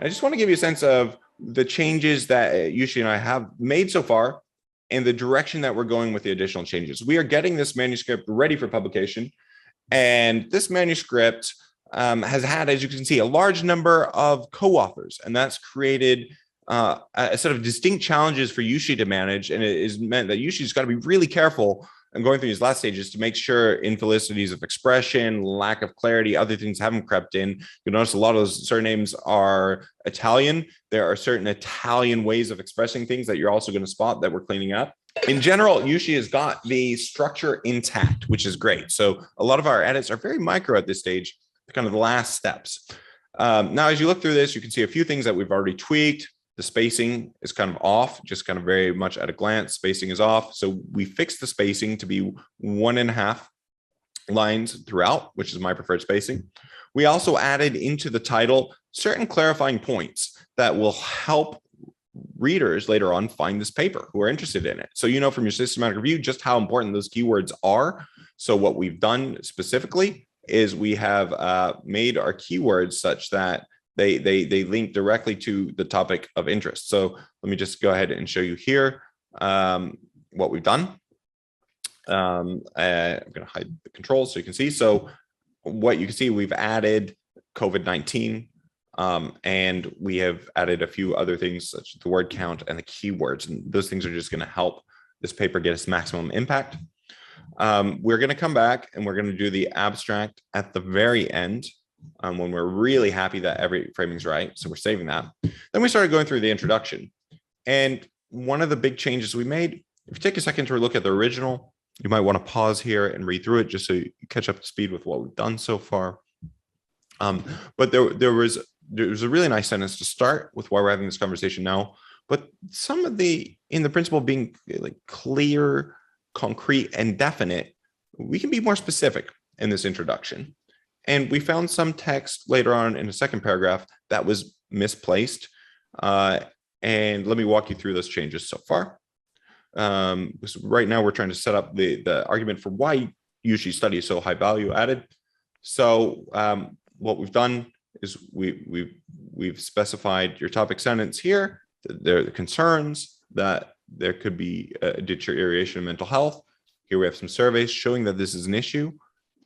And I just want to give you a sense of the changes that Yushi and I have made so far and the direction that we're going with the additional changes. We are getting this manuscript ready for publication. And this manuscript has had, as you can see, a large number of co-authors, and that's created a set of distinct challenges for Yushi to manage. And it is meant that Yushi's got to be really careful and going through these last stages to make sure infelicities of expression, lack of clarity, other things haven't crept in. You'll notice a lot of those surnames are Italian. There are certain Italian ways of expressing things that you're also going to spot that we're cleaning up. In general, Yushi has got the structure intact, which is great. So a lot of our edits are very micro at this stage, kind of the last steps. Now, as you look through this, you can see a few things that we've already tweaked. The spacing is kind of off, just kind of very much at a glance, spacing is off. So we fixed the spacing to be 1.5 lines throughout, which is my preferred spacing. We also added into the title certain clarifying points that will help readers later on find this paper who are interested in it. So you know from your systematic review just how important those keywords are. So what we've done specifically is we have made our keywords such that they link directly to the topic of interest. So let me just go ahead and show you here what we've done. I'm going to hide the controls so you can see. So what you can see, we've added COVID-19, and we have added a few other things such as the word count and the keywords. And those things are just going to help this paper get its maximum impact. We're going to come back and we're going to do the abstract at the very end. When we're really happy that every framing's right. So we're saving that. Then we started going through the introduction. And one of the big changes we made, if you take a second to look at the original, you might want to pause here and read through it just so you catch up to speed with what we've done so far. But there was a really nice sentence to start with why we're having this conversation now. But some of in the principle of being like clear, concrete, and definite, we can be more specific in this introduction. And we found some text later on in the second paragraph that was misplaced. And let me walk you through those changes so far. So right now, we're trying to set up the argument for why Yushi study is so high value added. So what we've done is we've specified your topic sentence here. There are the concerns that there could be a deterioration in mental health. Here we have some surveys showing that this is an issue.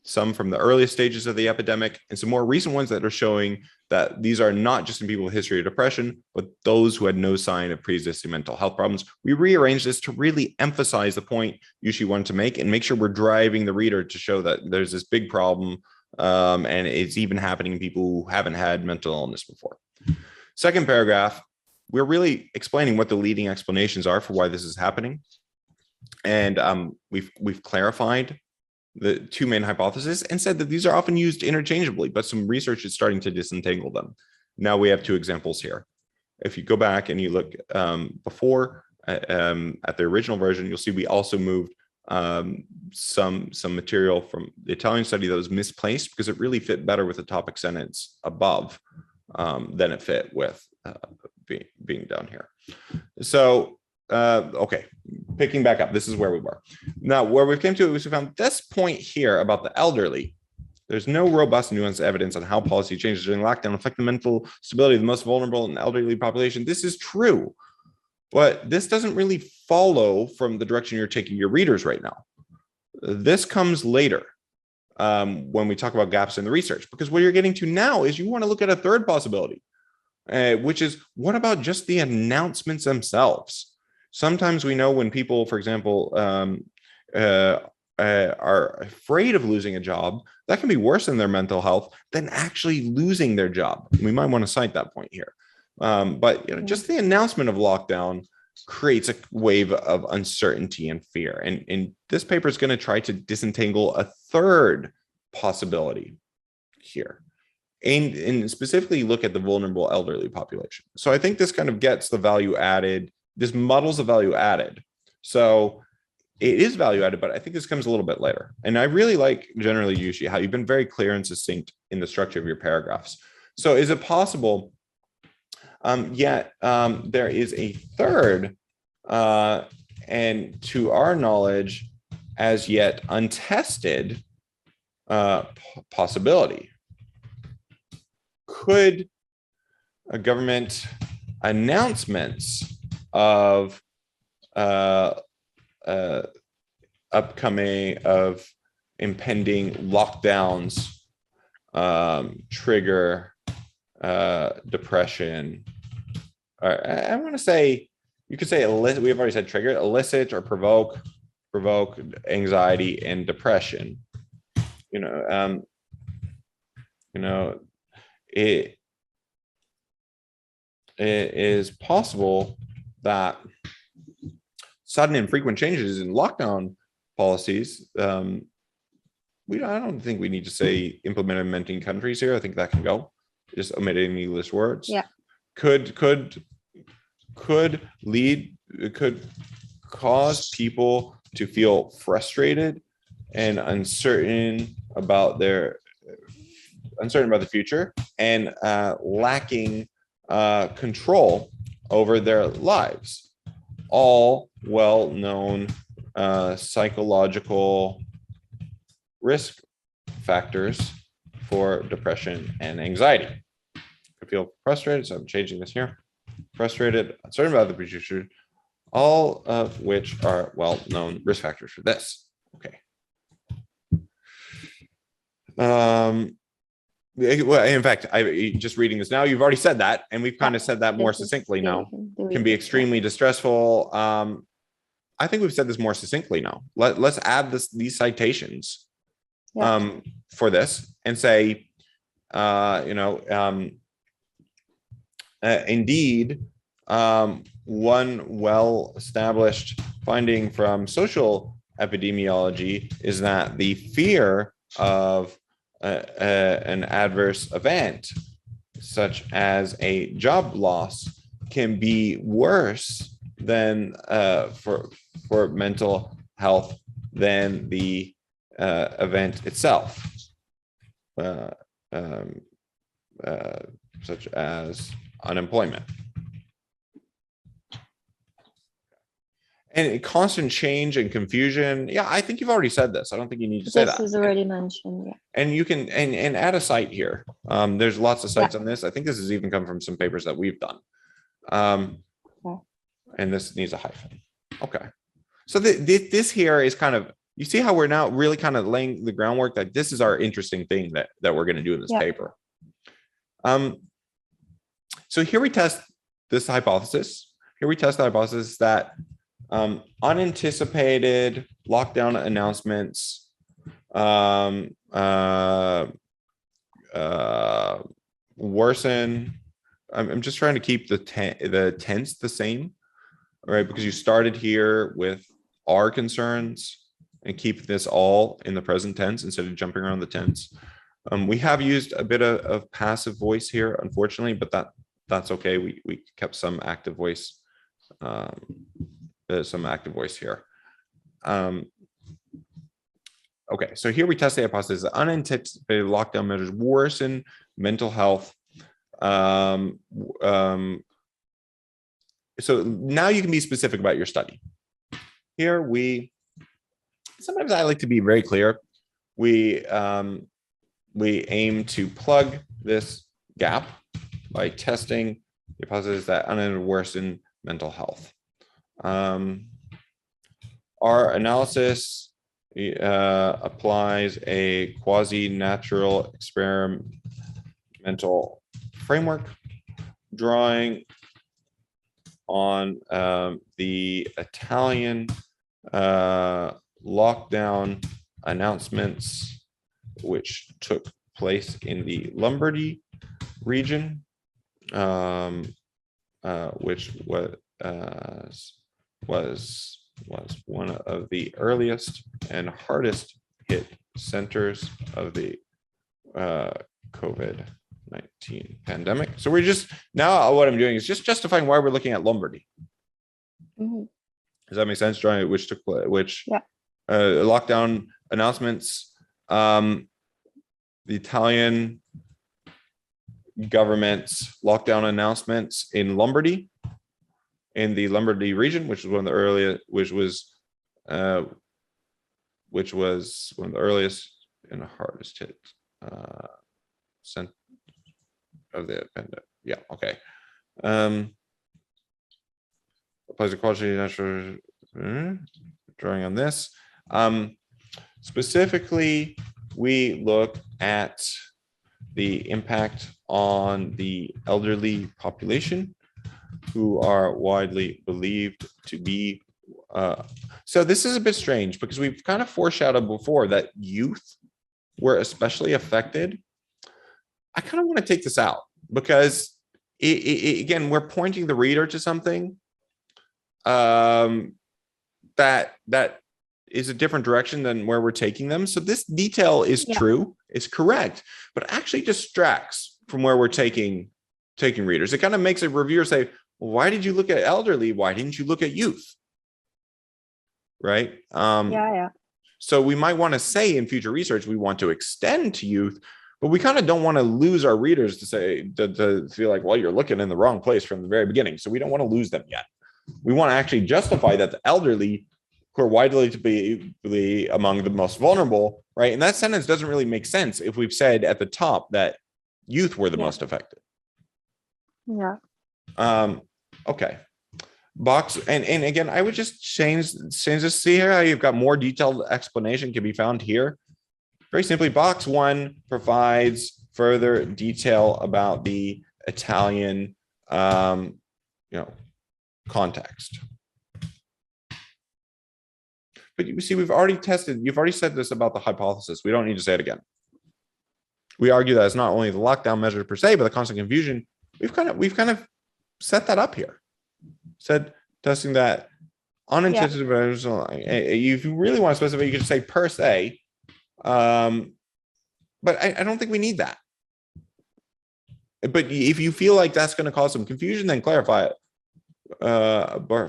Some from the earliest stages of the epidemic, and some more recent ones that are showing that these are not just in people with history of depression, but those who had no sign of pre-existing mental health problems. We rearranged this to really emphasize the point Yushi wanted to make and make sure we're driving the reader to show that there's this big problem, and it's even happening in people who haven't had mental illness before. Second paragraph, we're really explaining what the leading explanations are for why this is happening. And we've clarified the two main hypotheses and said that these are often used interchangeably, but some research is starting to disentangle them. Now we have two examples here. If you go back and you look before at the original version, you'll see we also moved some material from the Italian study that was misplaced because it really fit better with the topic sentence above than it fit with being down here. So okay, picking back up, this is where we were. Now, where we came to was we found this point here about the elderly. There's no robust nuanced evidence on how policy changes during lockdown affect the mental stability of the most vulnerable and elderly population. This is true, but this doesn't really follow from the direction you're taking your readers right now. This comes later when we talk about gaps in the research, because what you're getting to now is you want to look at a third possibility, which is what about just the announcements themselves? Sometimes we know when people, for example, are afraid of losing a job, that can be worse in their mental health than actually losing their job. We might want to cite that point here. But just the announcement of lockdown creates a wave of uncertainty and fear. And this paper is going to try to disentangle a third possibility here. And specifically look at the vulnerable elderly population. So I think this kind of gets the value added. This muddles the value added. So it is value added, but I think this comes a little bit later. And I really like generally, Yushi, how you've been very clear and succinct in the structure of your paragraphs. So is it possible yet there is a third, and to our knowledge, as yet untested possibility? Could government announcements of upcoming of impending lockdowns trigger depression. I want to say, you could say elicit. We've already said trigger, elicit or provoke anxiety and depression. It is possible that sudden and frequent changes in lockdown policies. I don't think we need to say implementing countries here. I think that can go. Just omitting English words. Yeah. Could cause people to feel frustrated and uncertain about the future and lacking control over their lives. All well-known psychological risk factors for depression and anxiety. I feel frustrated, so I'm changing this here. Frustrated, uncertain about the future, all of which are well-known risk factors for this. Okay. Well, in fact, I just reading this now, you've already said that, and we've kind of said that more succinctly now. Can be extremely distressful. I think we've said this more succinctly now. Let's add these citations for this and say, indeed, one well-established finding from social epidemiology is that the fear of an adverse event, such as a job loss, can be worse than for mental health than the event itself, such as unemployment. And constant change and confusion. Yeah, I think you've already said this. I don't think you need to say that. This is already mentioned. Yeah. And you can and add a cite here. There's lots of sites on this. I think this has even come from some papers that we've done. And this needs a hyphen. Okay. So this here is kind of, you see how we're now really kind of laying the groundwork that this is our interesting thing that we're going to do in this paper. So here we test this hypothesis. Here we test the hypothesis that unanticipated lockdown announcements worsen. I'm just trying to keep the tense the same, right? Because you started here with our concerns and keep this all in the present tense instead of jumping around the tense. We have used a bit of passive voice here, unfortunately, but that's okay. We kept some active voice. Some active voice here. Okay, so here we test the hypothesis that unanticipated lockdown measures worsen mental health. So now you can be specific about your study. Here sometimes I like to be very clear. We aim to plug this gap by testing the hypothesis that unanticipated worsen mental health. Our analysis applies a quasi-natural experimental framework, drawing on the Italian lockdown announcements, which took place in the Lombardy region, which was one of the earliest and hardest hit centers of the COVID-19 pandemic. So we're just now what I'm doing is just justifying why we're looking at Lombardy. Mm-hmm. Does that make sense? Drawing which took place, lockdown announcements. The Italian government's lockdown announcements in Lombardy, in the Lombardy region, which was one of the earliest, which was one of the earliest and hardest hit of the pandemic. Yeah, okay. Applies to quality natural drawing on this. Specifically, we look at the impact on the elderly population who are widely believed to be so this is a bit strange because we've kind of foreshadowed before that youth were especially affected. I kind of want to take this out because again, we're pointing the reader to something that is a different direction than where we're taking them. So this detail is true, it's correct, but actually distracts from where we're taking readers. It kind of makes a reviewer say, well, why did you look at elderly? Why didn't you look at youth? Right? So we might want to say in future research, we want to extend to youth, but we kind of don't want to lose our readers to say, to feel like, well, you're looking in the wrong place from the very beginning. So we don't want to lose them yet. We want to actually justify that the elderly who are widely to be among the most vulnerable, right? And that sentence doesn't really make sense if we've said at the top that youth were the most affected. Okay. Box and again, I would just change this. See here how you've got more detailed explanation can be found here. Very simply, box 1 provides further detail about the Italian context. But you see, you've already said this about the hypothesis. We don't need to say it again. We argue that it's not only the lockdown measure per se, but the constant confusion. We've kind of set that up here. Said testing that unintended, if you really want to specify, you can say per se. But I don't think we need that. But if you feel like that's going to cause some confusion, then clarify it.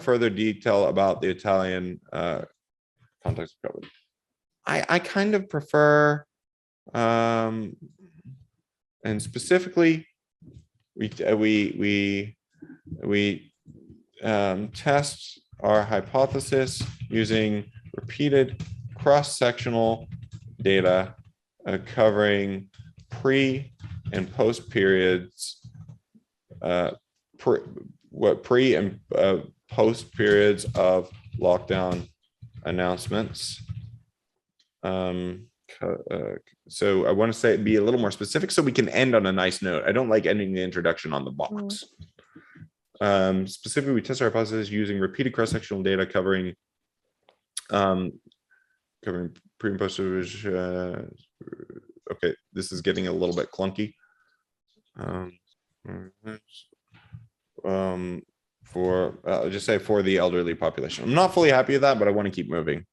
Further detail about the Italian context covered. I kind of prefer, and specifically, we test our hypothesis using repeated cross-sectional data covering pre and post periods, pre and post periods of lockdown announcements. So I want to say be a little more specific so we can end on a nice note. I don't like ending the introduction on the box. Specifically, we test our hypothesis using repeated cross-sectional data covering pre and post. Okay, this is getting a little bit clunky. I'll just say for the elderly population. I'm not fully happy with that, but I want to keep moving.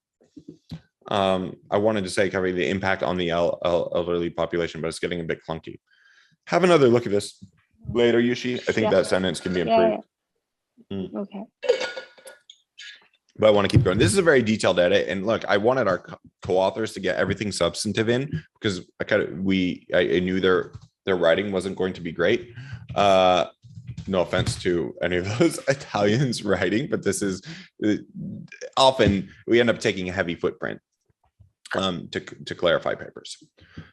I wanted to say covering the impact on the elderly population, but it's getting a bit clunky. Have another look at this later, Yushi. I think that sentence can be improved. Okay. But I want to keep going. This is a very detailed edit, and look, I wanted our co-authors to get everything substantive in because I knew their writing wasn't going to be great. No offense to any of those Italians writing, but this is often we end up taking a heavy footprint to clarify papers.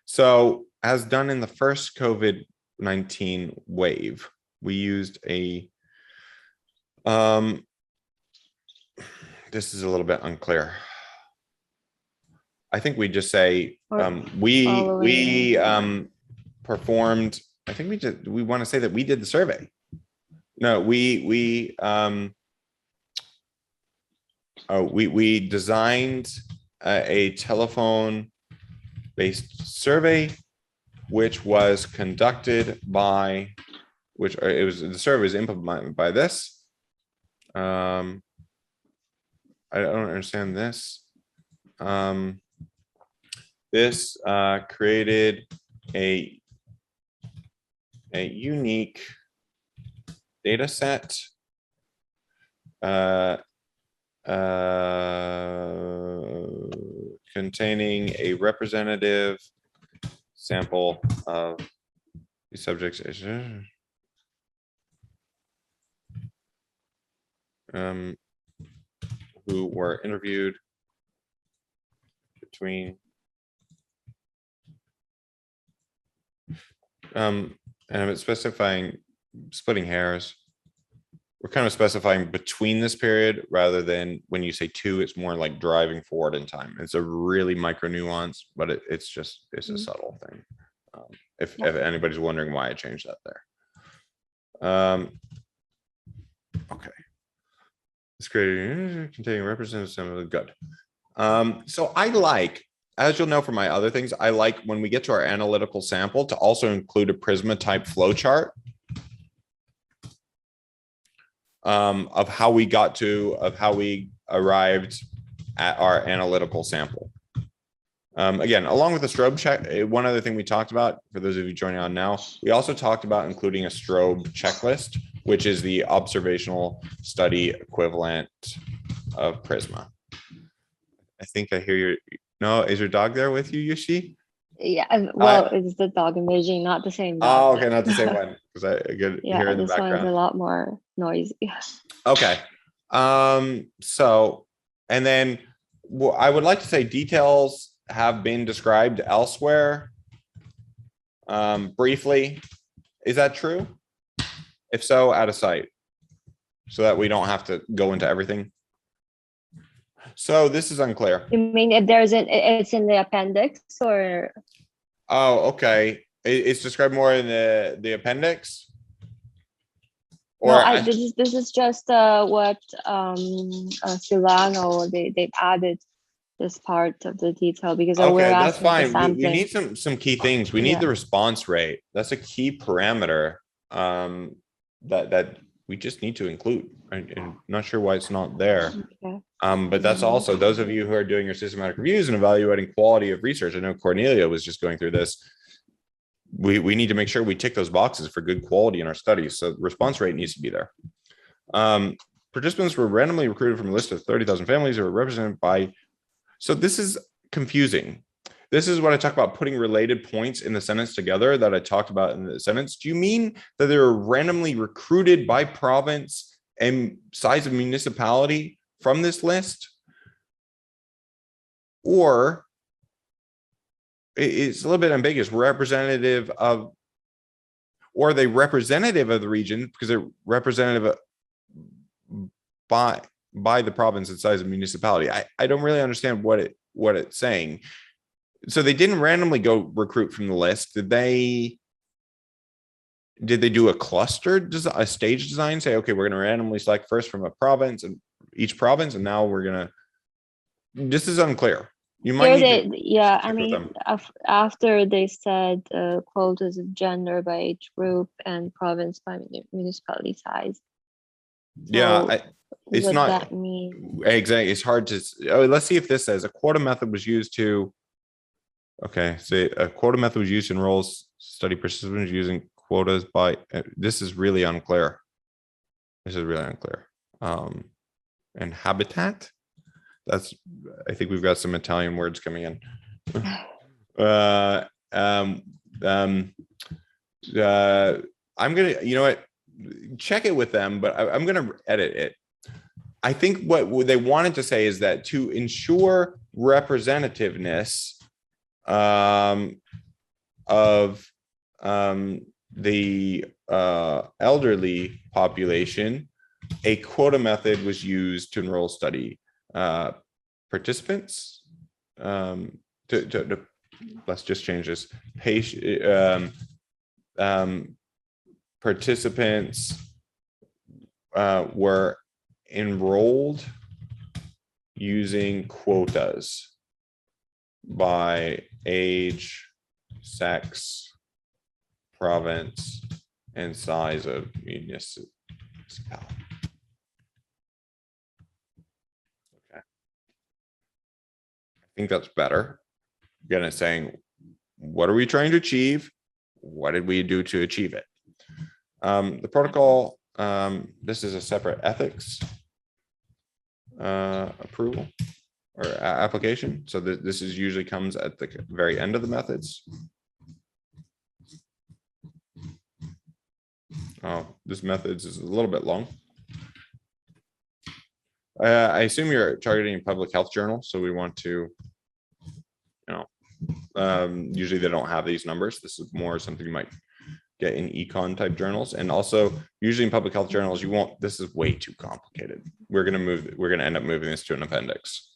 So as done in the first COVID-19 wave, we used a this is a little bit unclear. I think we just say we performed. I think we want to say that we did the survey. No, we designed a telephone-based survey, which was conducted by, the survey was implemented by this. I don't understand this. This created a unique data set containing a representative sample of the subjects who were interviewed between and it's specifying splitting hairs. We're kind of specifying between this period rather than when you say two, it's more like driving forward in time. It's a really micro nuance, but it's a subtle thing. If anybody's wondering why I changed that there. Okay. It's great. Containing representative assembly. Good. So I like, as you'll know from my other things, I like when we get to our analytical sample to also include a Prisma type flow chart of how we arrived at our analytical sample. Again, along with the strobe check, one other thing we talked about, for those of you joining on now, we also talked about including a strobe checklist, which is the observational study equivalent of Prisma. I think I hear your, no, is your dog there with you, Yushi? Yeah, well, it's the dog in Beijing, not the same Oh, dog. okay, not the same one, because I could hear in the this one is a background. lot more noisy. Okay. So, and then I would like to say details have been described elsewhere. Briefly, is that true? If so, out of sight, so that we don't have to go into everything. So this is unclear. You mean if it's in the appendix or? Oh, okay. It's described more in the appendix. Or no, this is just what Silvano they've added this part of the detail because okay, we're that's asking fine. We need some key things. We need the response rate. That's a key parameter that we just need to include. I'm not sure why it's not there. Okay. But that's also those of you who are doing your systematic reviews and evaluating quality of research. I know Cornelia was just going through this. We need to make sure we tick those boxes for good quality in our studies. So response rate needs to be there. Participants were randomly recruited from a list of 30,000 families who were represented by. So this is confusing. This is what I talk about putting related points in the sentence together that I talked about in the sentence. Do you mean that they were randomly recruited by province and size of municipality from this list? Or it's a little bit ambiguous, representative of, or are they representative of the region because they're representative by the province and size of municipality? I don't really understand what it's saying. So they didn't randomly go recruit from the list. Did they do a clustered a stage design, say, okay, we're going to randomly select first from a province and each province, and now we're going to, this is unclear. You might I mean, after they said quotas of gender by age group and province by municipality size. So it's what not that mean? Exactly. It's hard to. Let's see if this says a quota method was used to. Okay, so a quota method was used to enroll study participants using quotas by. This is really unclear. And habitat. That's, I think we've got some Italian words coming in. I'm gonna, you know what, check it with them, but I'm gonna edit it. I think what they wanted to say is that to ensure representativeness of the elderly population, a quota method was used to enroll study participants. Let's just change this. Participants were enrolled using quotas by age, sex, province, and size of municipality. Okay. I think that's better. Again, it's saying, what are we trying to achieve? What did we do to achieve it? The protocol, this is a separate ethics approval or application. So this is usually comes at the very end of the methods. Oh, this methods is a little bit long. I assume you're targeting public health journal, so we want to, you know, usually they don't have these numbers. This is more something you might get in econ type journals. And also usually in public health journals, you won't, this is way too complicated. We're going to end up moving this to an appendix.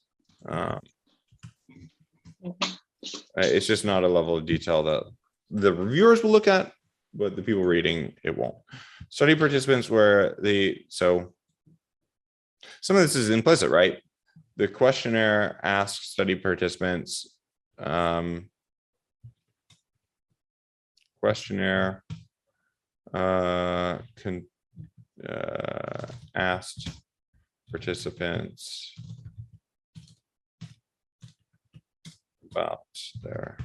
It's just not a level of detail that the reviewers will look at, but the people reading it won't. Study participants were so some of this is implicit, right? The questionnaire asks study participants, questionnaire asked participants about their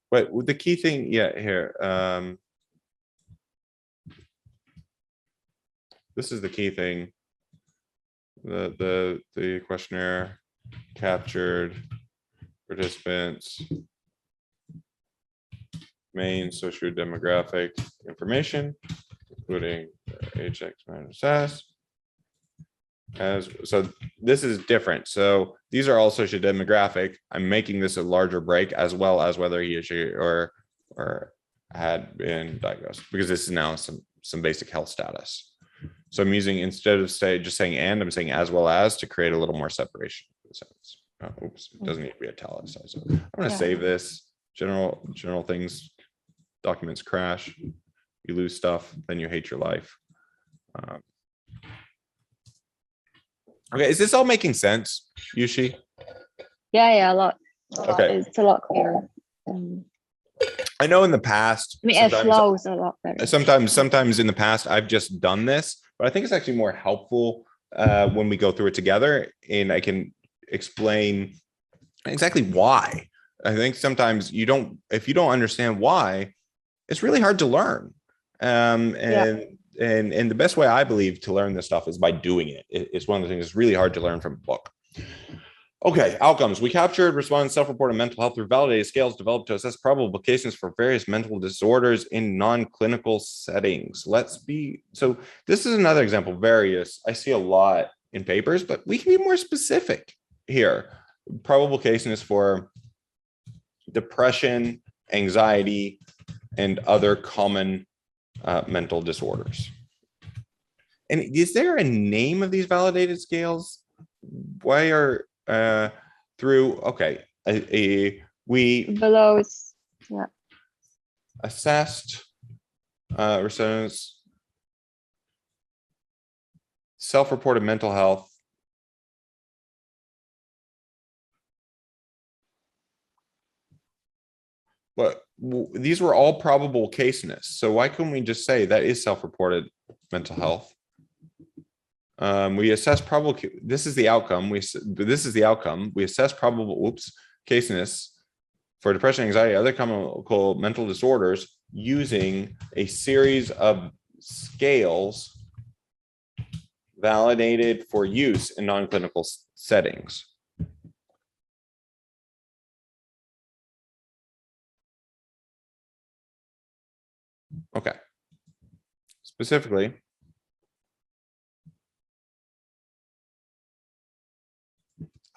but the key thing here this is the key thing. The questionnaire captured participants main socio-demographic information, including age, sex, status. So this is different. So these are all socio-demographic. I'm making this a larger break, as well as whether he or had been diagnosed, because this is now some basic health status. So I'm using, instead of just saying and, I'm saying as well as, to create a little more separation. Oops, it doesn't need to be italicized. So I'm going to save this. General things, documents crash, you lose stuff, then you hate your life. Okay, is this all making sense, Yushi? Yeah, a lot. Okay, it's a lot clearer. I know in the past, I mean, it flows a lot better. Sometimes in the past, I've just done this, but I think it's actually more helpful when we go through it together, and I can explain exactly why. I think sometimes if you don't understand why, it's really hard to learn. And the best way I believe to learn this stuff is by doing it. It's one of the things that's really hard to learn from a book. Okay, outcomes. We captured respondents' self-reported mental health through validated scales developed to assess probable cases for various mental disorders in non-clinical settings. So this is another example. Various, I see a lot in papers, but we can be more specific here. Probable cases for depression, anxiety, and other common mental disorders. And is there a name of these validated scales? Why are below is assessed respondents self-reported mental health but these were all probable caseness. So why couldn't we just say that is self-reported mental health? We assess probable. This is the outcome. This is the outcome. We assess probable caseness for depression, anxiety, other common mental disorders using a series of scales validated for use in non-clinical settings. Okay. Specifically,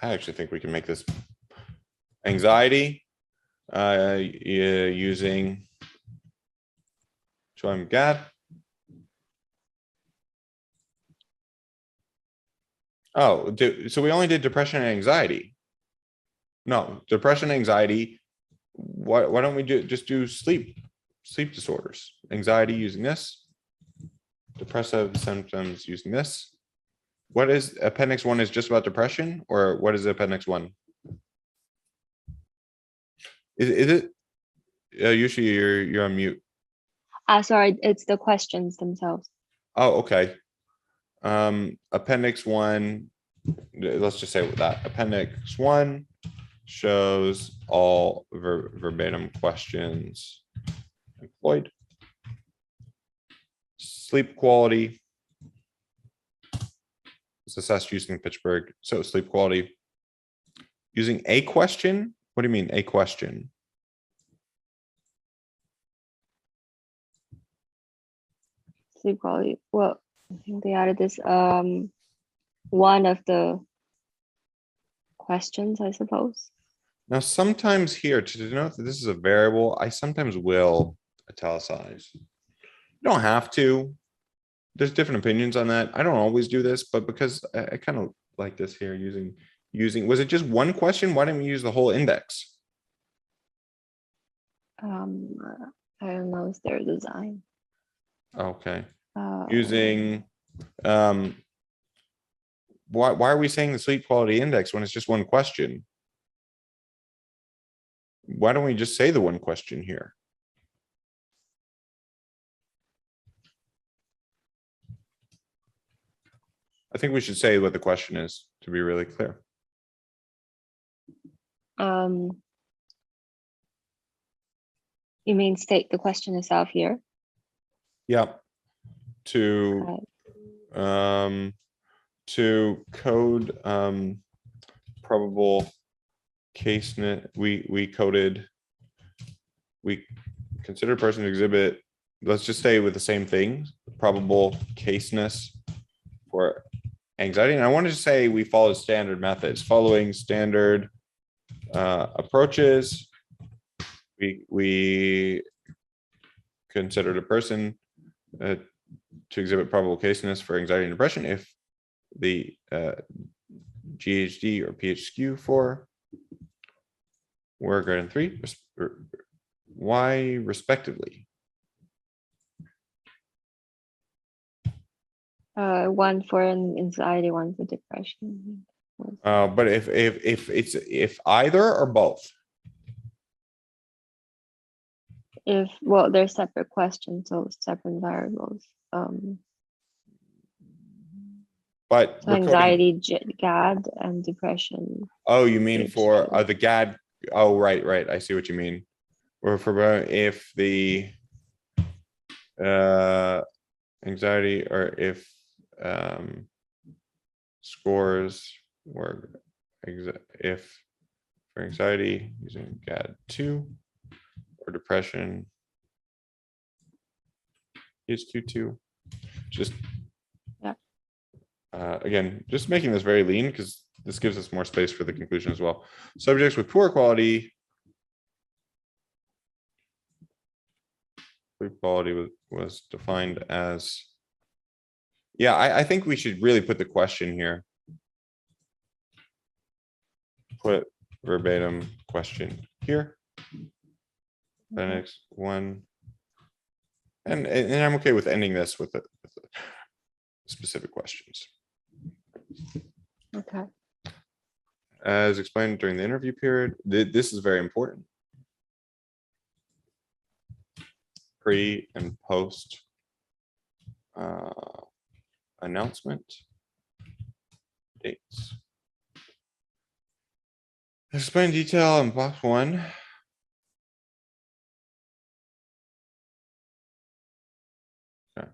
I actually think we can make this anxiety using Joy McGad. Oh, so we only did depression and anxiety. No, depression, anxiety. Why don't we just do sleep disorders? Anxiety using this, depressive symptoms using this. What is appendix 1 is just about depression, or what is appendix 1? Is it usually you're on mute? Sorry, it's the questions themselves. Oh, okay. Appendix 1, let's just say that appendix 1 shows all verbatim questions employed. Sleep quality is assessed using Pittsburgh. So sleep quality using a question. What do you mean a question? Sleep quality. Well, I think they added this one of the questions, I suppose. Now, sometimes here to denote that this is a variable, I sometimes will italicize. You don't have to. There's different opinions on that. I don't always do this, but because I kind of like this here using, was it just one question? Why didn't we use the whole index? I don't know, it's their design. Okay, Uh, using, why are we saying the sleep quality index when it's just one question? Why don't we just say the one question here? I think we should say what the question is to be really clear. You mean state the question itself here? Yeah. To code probable case net, we coded, we consider person to exhibit, let's just say with the same thing, probable caseness for anxiety. And I wanted to say we follow standard methods, following standard approaches. We considered a person to exhibit probable caseness for anxiety and depression if the GHD or PHQ 4 were greater than 3, Y respectively. One for anxiety, one for depression. But if either or both. Well, they're separate questions, so separate variables. But so anxiety, GAD, and depression. Oh, you mean for the GAD? Oh, right. I see what you mean. Or for if the anxiety, or if scores were if for anxiety using GAD2 or depression is Q2. Just again, just making this very lean because this gives us more space for the conclusion as well. Subjects with poor quality. Was defined as, yeah, I think we should really put the question here. Put verbatim question here. The next one. And I'm okay with ending this with specific questions. Okay. As explained during the interview period, this is very important. Pre and post announcement dates. Explain detail in box 1. Okay.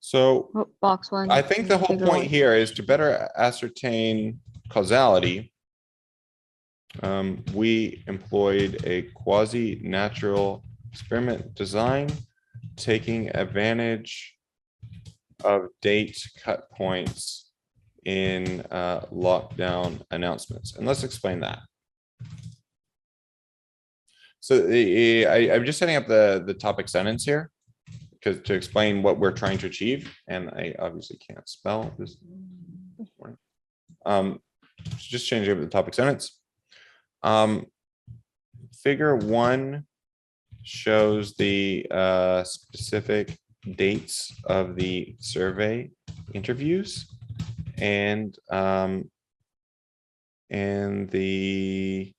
So box 1. I think the whole point here is to better ascertain causality. We employed a quasi-natural experiment design, taking advantage of date cut points in lockdown announcements. And let's explain that. So I'm just setting up the topic sentence here because to explain what we're trying to achieve. And I obviously can't spell this morning. Just changing up the topic sentence. Figure 1 shows the specific dates of the survey interviews and the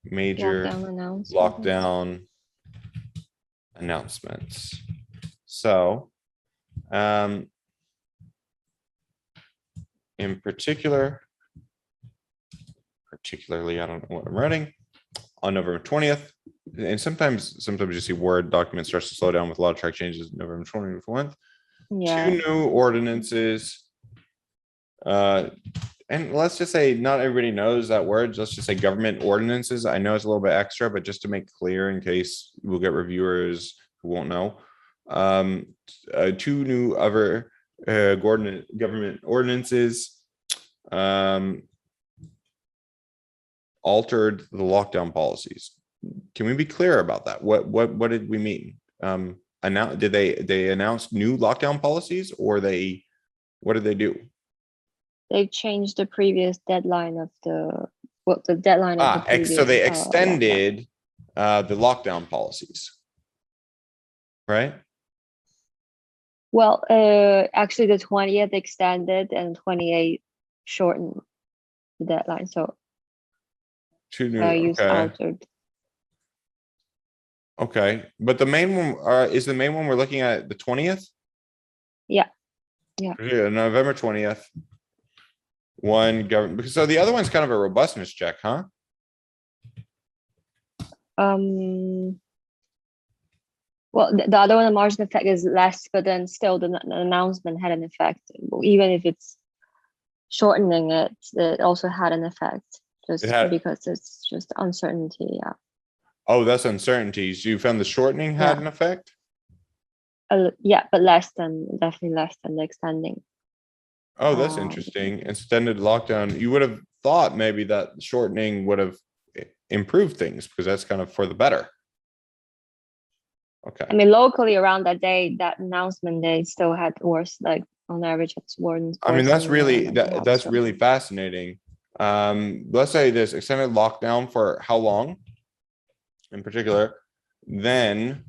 major lockdown announcements. So in particularly, I don't know what I'm writing, on November 20th, and sometimes you see Word document starts to slow down with a lot of track changes. November 20th, yeah. 2 new ordinances. And let's just say not everybody knows that word. Let's just say government ordinances. I know it's a little bit extra, but just to make clear in case we'll get reviewers who won't know. 2 new other government ordinances altered the lockdown policies. Can we be clear about that? What did we mean? Did they announce new lockdown policies, or what did they do? They changed the previous deadline of the deadline of the previous. So they extended the lockdown policies, right? Well, actually, the 20th extended and 28th shortened the deadline. So Two new. values altered. Okay, but the main one is the main one we're looking at the 20th. Yeah. November 20th. One government, so the other one's kind of a robustness check, huh? Well, the other one, the margin effect is less, but then still the announcement had an effect. Even if it's shortening it also had an effect, just because it's just uncertainty. Yeah. Oh, that's uncertainties. You found the shortening had an effect? Yeah, but definitely less than the extending. Oh, that's interesting. Extended lockdown. You would have thought maybe that shortening would have improved things, because that's kind of for the better. Okay. I mean, locally around that day, that announcement, they still had worse, like on average, it's worse. I mean, that's really that's really fascinating. Let's say this extended lockdown for how long in particular, then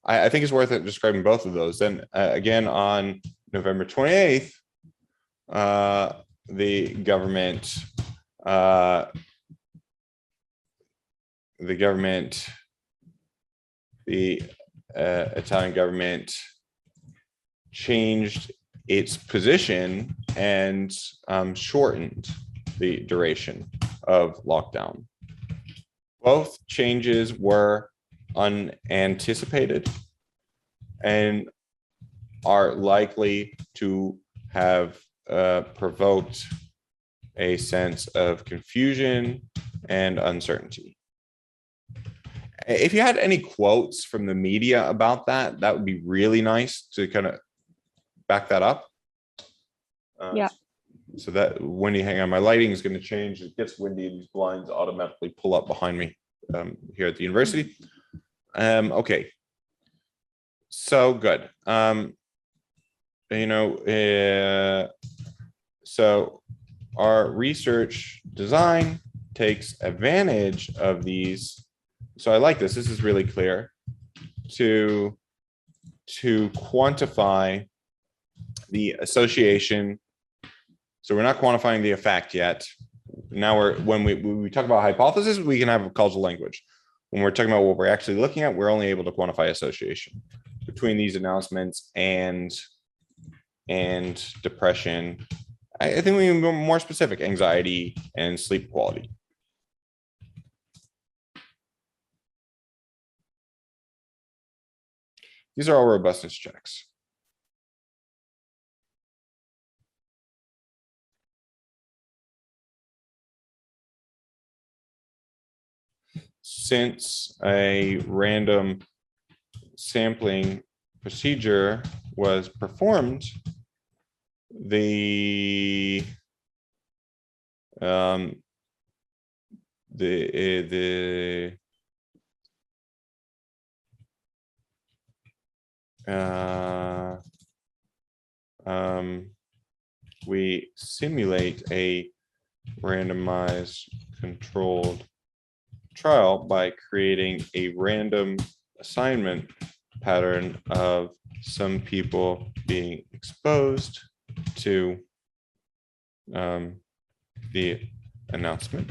I think it's worth it describing both of those. Then again, on November 28th, the Italian government changed its position and shortened the duration of lockdown. Both changes were unanticipated and are likely to have provoked a sense of confusion and uncertainty. If you had any quotes from the media about that, that would be really nice to kind of back that up. Yeah. So that when you hang on, my lighting is going to change. It gets windy, these blinds automatically pull up behind me here at the university. Okay. So good. So our research design takes advantage of these. So I like this. This is really clear to quantify the association. So we're not quantifying the effect yet. Now when we talk about hypothesis, we can have a causal language. When we're talking about what we're actually looking at, we're only able to quantify association between these announcements and depression. I think we can be more specific: anxiety and sleep quality. These are all robustness checks. Since a random sampling procedure was performed, the we simulate a randomized controlled trial by creating a random assignment pattern of some people being exposed to the announcement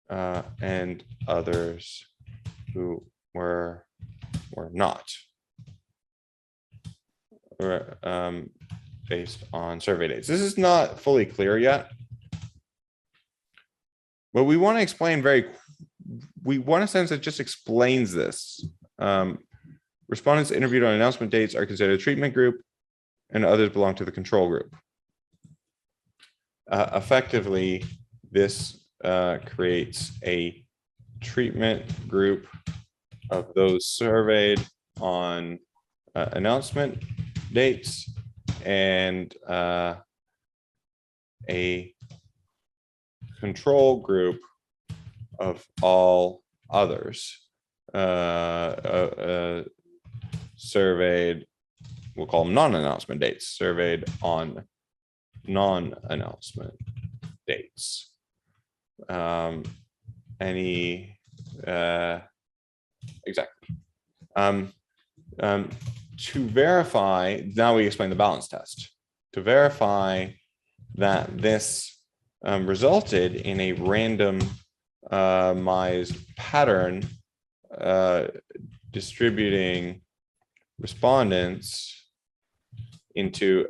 and others who were not, based on survey dates. This is not fully clear yet, but we want to explain we want a sense that just explains this. Respondents interviewed on announcement dates are considered a treatment group, and others belong to the control group. Effectively, this creates a treatment group of those surveyed on announcement dates and a control group of all others surveyed, we'll call them non-announcement dates, surveyed on non-announcement dates. Any exactly. To verify, now we explain the balance test. To verify that this resulted in a randomized pattern distributing respondents into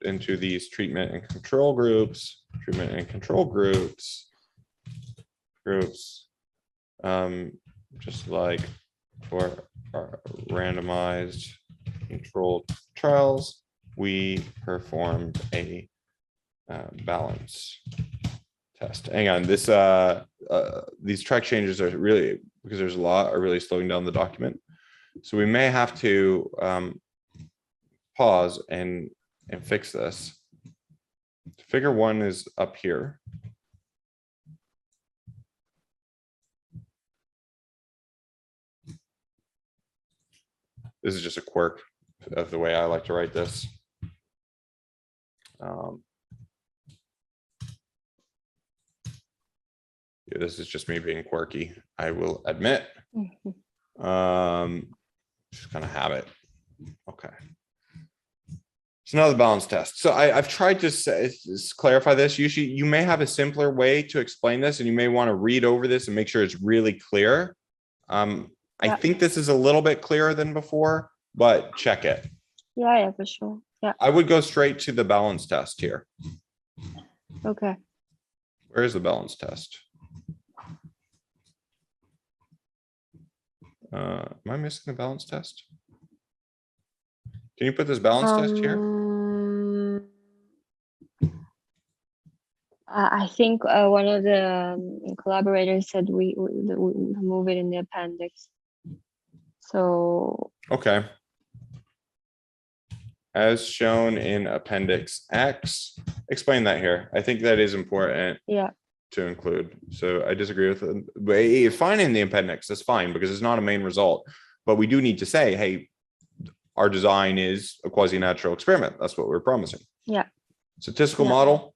into these treatment and control groups, just like for our randomized controlled trials, we performed a balance test. Hang on, this these track changes are really, because there's a lot, are really slowing down the document. So we may have to pause and fix this. Figure 1 is up here. This is just a quirk of the way I like to write this. Yeah, this is just me being quirky, I will admit. Just kind of habit. Okay. So now the balance test. So I've tried to clarify this. Usually you may have a simpler way to explain this, and you may want to read over this and make sure it's really clear. I think this is a little bit clearer than before, but check it. Yeah, for sure. Yeah. I would go straight to the balance test here. Okay. Where is the balance test? Am I missing the balance test? Can you put this balance test here? I think one of the collaborators said we move it in the appendix. So okay. As shown in Appendix X, explain that here. I think that is important. Yeah. To include. So I disagree with it. But fine in the appendix, that's fine, because it's not a main result. But we do need to say, hey, our design is a quasi-natural experiment. That's what we're promising. Yeah. Statistical model.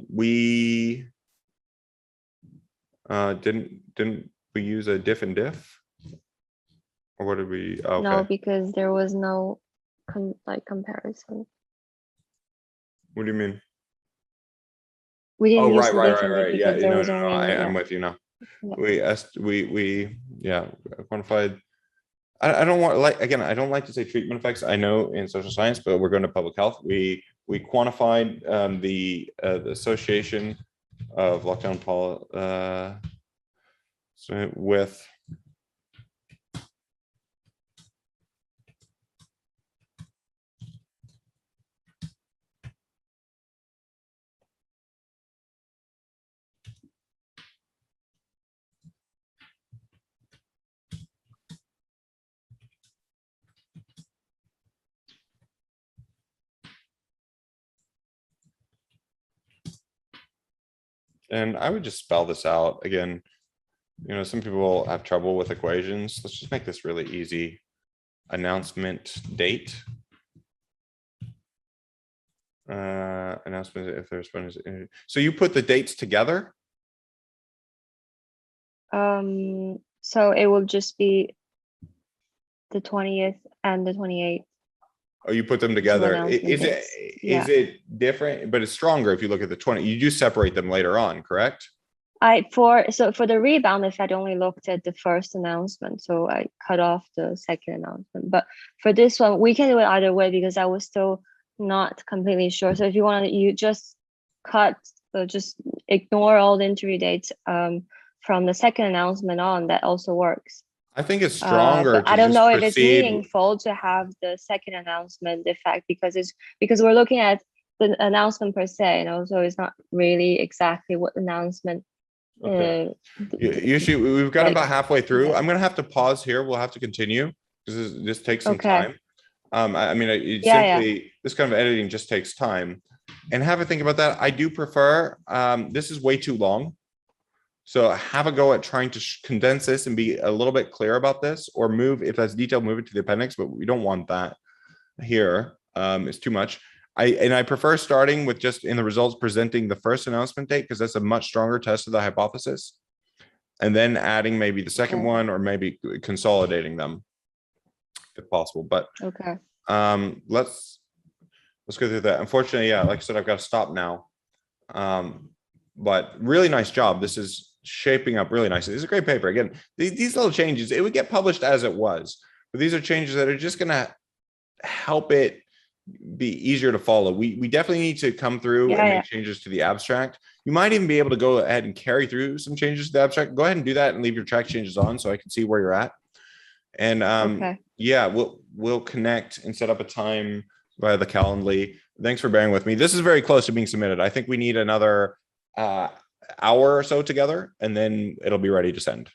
We didn't we use a diff and diff? Or what did we? Okay. No, because there was no comparison. What do you mean? We didn't use right. Yeah, there was only I'm with you now. Yeah. We quantified. I don't want, like, again, I don't like to say treatment effects. I know in social science, but we're going to public health. We quantified the association of lockdown with and I would just spell this out again. You know, some people have trouble with equations. Let's just make this really easy. Announcement date. Announcement if there's one is. So you put the dates together? So it will just be the 20th and the 28th. Oh, you put them together. Is it different? But it's stronger if you look at the 20. You do separate them later on, correct? For the rebound effect, I only looked at the first announcement, so I cut off the second announcement. But for this one, we can do it either way because I was still not completely sure. So if you want to, you just just ignore all the interview dates from the second announcement on. That also works. I think it's stronger. I don't know if it's meaningful to have the second announcement effect because we're looking at the announcement per se, so it's not really exactly what announcement Okay. Usually we've got like, about halfway through. I'm gonna have to pause here. We'll have to continue because this takes some okay. time. I mean, it Yeah, simply this kind of editing just takes time. And have a think about that. I do prefer this is way too long. So have a go at trying to condense this and be a little bit clear about this, or move if that's detailed, move it to the appendix, but we don't want that here. It's too much. I prefer starting with just in the results presenting the first announcement date because that's a much stronger test of the hypothesis. And then adding maybe the second Okay. one or maybe consolidating them if possible. But okay. let's go through that. Unfortunately, yeah, like I said, I've got to stop now. But really nice job. This is shaping up really nicely. This is a great paper. Again, these little changes, it would get published as it was, but these are changes that are just going to help it be easier to follow. We definitely need to come through and make changes to the abstract. You might even be able to go ahead and carry through some changes to the abstract. Go ahead and do that and leave your track changes on so I can see where you're at. And yeah, we'll connect and set up a time via the Calendly. Thanks for bearing with me. This is very close to being submitted. I think we need another hour or so together, and then it'll be ready to send.